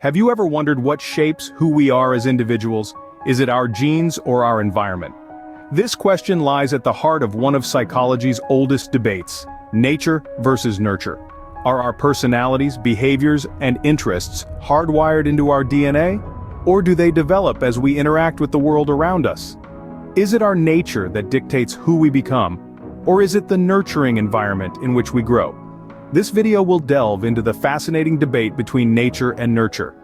Have you ever wondered what shapes who we are as individuals? Is it our genes or our environment? This question lies at the heart of one of psychology's oldest debates: nature versus nurture. Are our personalities, behaviors, and interests hardwired into our DNA? Or do they develop as we interact with the world around us? Is it our nature that dictates who we become? Or is it the nurturing environment in which we grow? This video will delve into the fascinating debate between nature and nurture.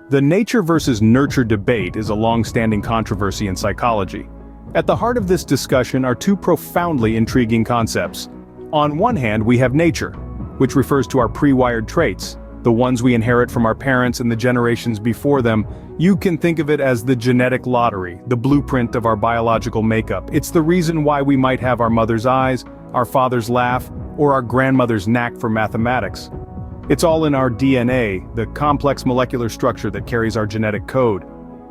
The nature versus nurture debate is a long-standing controversy in psychology. At the heart of this discussion are two profoundly intriguing concepts. On one hand, we have nature, which refers to our pre-wired traits, the ones we inherit from our parents and the generations before them. You can think of it as the genetic lottery, the blueprint of our biological makeup. It's the reason why we might have our mother's eyes, our father's laugh, or our grandmother's knack for mathematics. It's all in our DNA, the complex molecular structure that carries our genetic code.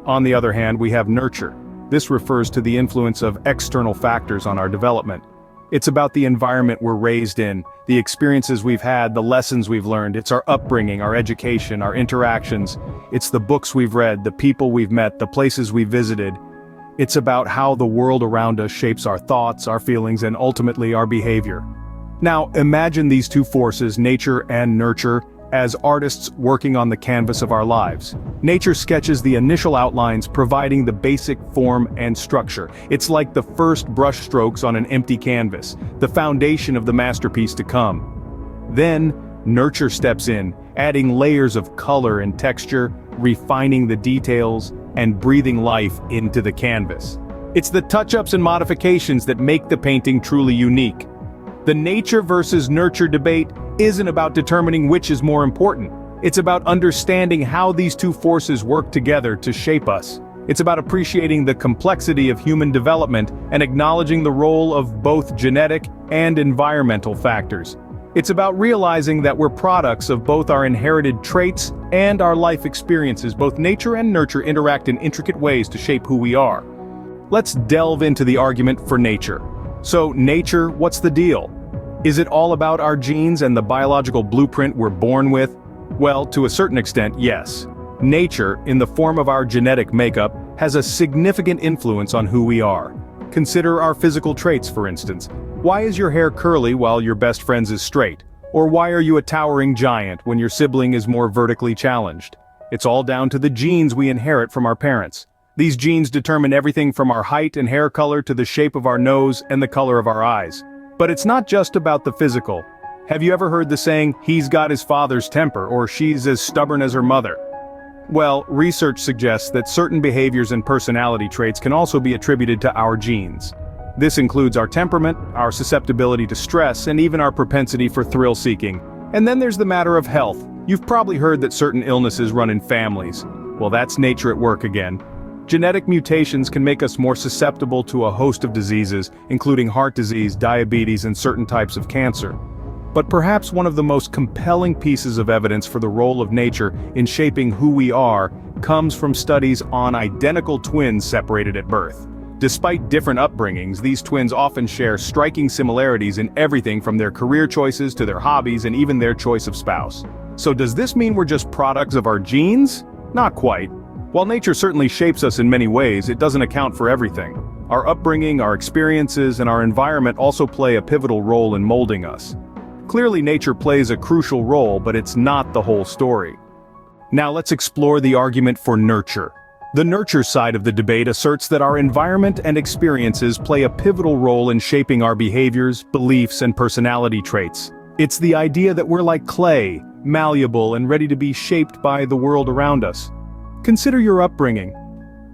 On the other hand, we have nurture. This refers to the influence of external factors on our development. It's about the environment we're raised in, the experiences we've had, the lessons we've learned. It's our upbringing, our education, our interactions. It's the books we've read, the people we've met, the places we've visited. It's about how the world around us shapes our thoughts, our feelings, and ultimately our behavior. Now, imagine these two forces, nature and nurture, as artists working on the canvas of our lives. Nature sketches the initial outlines, providing the basic form and structure. It's like the first brushstrokes on an empty canvas, the foundation of the masterpiece to come. Then, nurture steps in, adding layers of color and texture, refining the details, and breathing life into the canvas. It's the touch-ups and modifications that make the painting truly unique. The nature versus nurture debate isn't about determining which is more important. It's about understanding how these two forces work together to shape us. It's about appreciating the complexity of human development and acknowledging the role of both genetic and environmental factors. It's about realizing that we're products of both our inherited traits and our life experiences. Both nature and nurture interact in intricate ways to shape who we are. Let's delve into the argument for nature. So, nature, what's the deal? Is it all about our genes and the biological blueprint we're born with? Well, to a certain extent, yes. Nature, in the form of our genetic makeup, has a significant influence on who we are. Consider our physical traits, for instance. Why is your hair curly while your best friend's is straight? Or why are you a towering giant when your sibling is more vertically challenged? It's all down to the genes we inherit from our parents. These genes determine everything from our height and hair color to the shape of our nose and the color of our eyes. But it's not just about the physical. Have you ever heard the saying, "He's got his father's temper," or "She's as stubborn as her mother"? Well, research suggests that certain behaviors and personality traits can also be attributed to our genes. This includes our temperament, our susceptibility to stress, and even our propensity for thrill-seeking. And then there's the matter of health. You've probably heard that certain illnesses run in families. Well, that's nature at work again. Genetic mutations can make us more susceptible to a host of diseases, including heart disease, diabetes, and certain types of cancer. But perhaps one of the most compelling pieces of evidence for the role of nature in shaping who we are comes from studies on identical twins separated at birth. Despite different upbringings, these twins often share striking similarities in everything from their career choices to their hobbies and even their choice of spouse. So does this mean we're just products of our genes? Not quite. While nature certainly shapes us in many ways, it doesn't account for everything. Our upbringing, our experiences, and our environment also play a pivotal role in molding us. Clearly, nature plays a crucial role, but it's not the whole story. Now let's explore the argument for nurture. The nurture side of the debate asserts that our environment and experiences play a pivotal role in shaping our behaviors, beliefs, and personality traits. It's the idea that we're like clay, malleable and ready to be shaped by the world around us. Consider your upbringing.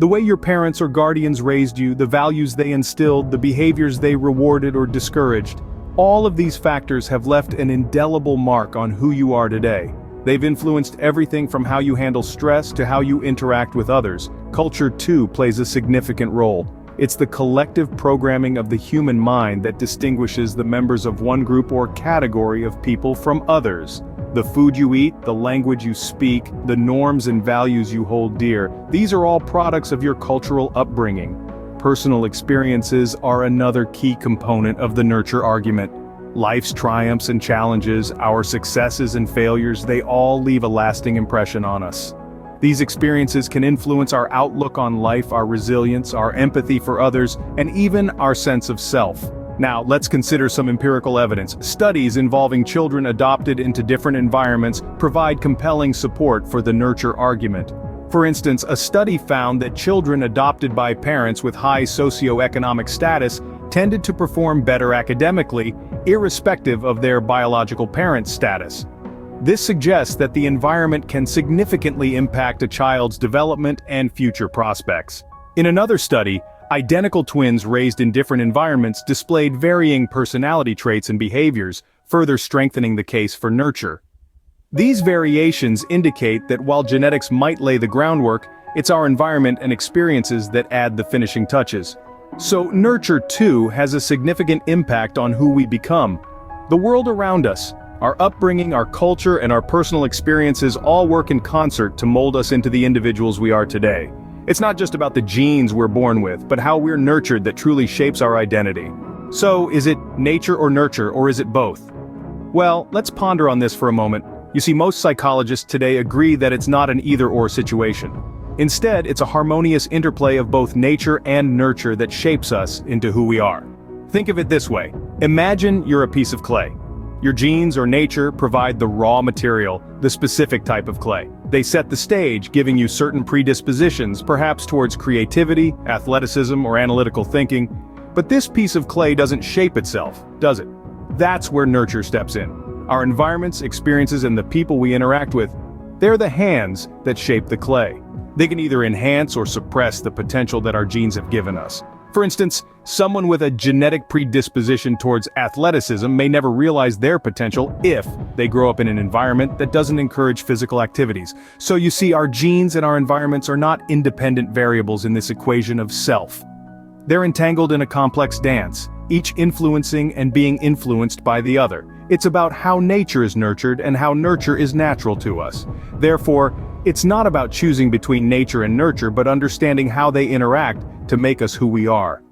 The way your parents or guardians raised you, the values they instilled, the behaviors they rewarded or discouraged. All of these factors have left an indelible mark on who you are today. They've influenced everything from how you handle stress to how you interact with others. Culture, too, plays a significant role. It's the collective programming of the human mind that distinguishes the members of one group or category of people from others. The food you eat, the language you speak, the norms and values you hold dear, these are all products of your cultural upbringing. Personal experiences are another key component of the nurture argument. Life's triumphs and challenges, our successes and failures, they all leave a lasting impression on us. These experiences can influence our outlook on life, our resilience, our empathy for others, and even our sense of self. Now, let's consider some empirical evidence. Studies involving children adopted into different environments provide compelling support for the nurture argument. For instance, a study found that children adopted by parents with high socioeconomic status tended to perform better academically, irrespective of their biological parent's status. This suggests that the environment can significantly impact a child's development and future prospects. In another study, identical twins raised in different environments displayed varying personality traits and behaviors, further strengthening the case for nurture. These variations indicate that while genetics might lay the groundwork, it's our environment and experiences that add the finishing touches. So nurture too has a significant impact on who we become. The world around us, our upbringing, our culture, and our personal experiences all work in concert to mold us into the individuals we are today. It's not just about the genes we're born with, but how we're nurtured that truly shapes our identity. So, is it nature or nurture, or is it both? Well, let's ponder on this for a moment. You see, most psychologists today agree that it's not an either-or situation. Instead, it's a harmonious interplay of both nature and nurture that shapes us into who we are. Think of it this way. Imagine you're a piece of clay. Your genes or nature provide the raw material, the specific type of clay. They set the stage, giving you certain predispositions, perhaps towards creativity, athleticism, or analytical thinking. But this piece of clay doesn't shape itself, does it? That's where nurture steps in. Our environments, experiences, and the people we interact with, they're the hands that shape the clay. They can either enhance or suppress the potential that our genes have given us. For instance, someone with a genetic predisposition towards athleticism may never realize their potential if they grow up in an environment that doesn't encourage physical activities. So you see, our genes and our environments are not independent variables in this equation of self. They're entangled in a complex dance, each influencing and being influenced by the other. It's about how nature is nurtured and how nurture is natural to us. Therefore, it's not about choosing between nature and nurture, but understanding how they interact to make us who we are.